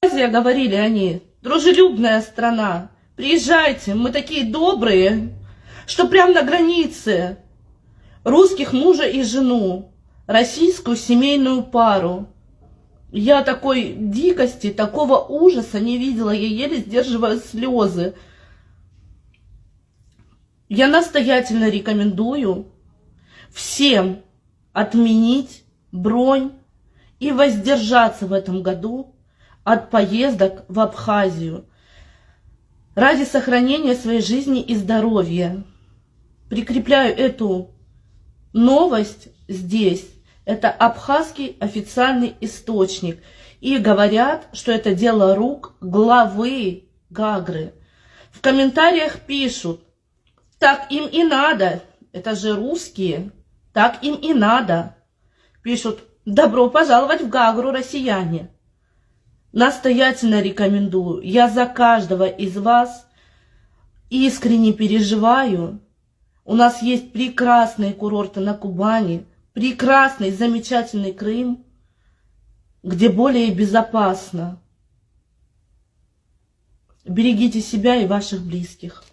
Азия, говорили они, дружелюбная страна. Приезжайте, мы такие добрые, что прям на границе русских мужа и жену, российскую семейную пару. Я такой дикости, такого ужаса не видела, я еле сдерживаю слезы. Я настоятельно рекомендую всем отменить бронь и воздержаться в этом году от поездок в Абхазию ради сохранения своей жизни и здоровья. Прикрепляю эту новость здесь. Это абхазский официальный источник. И говорят, что это дело рук главы Гагры. В комментариях пишут: так им и надо, это же русские, так им и надо. Пишут: добро пожаловать в Гагру, россияне. Настоятельно рекомендую. Я за каждого из вас искренне переживаю. У нас есть прекрасные курорты на Кубани, прекрасный, замечательный Крым, где более безопасно. Берегите себя и ваших близких.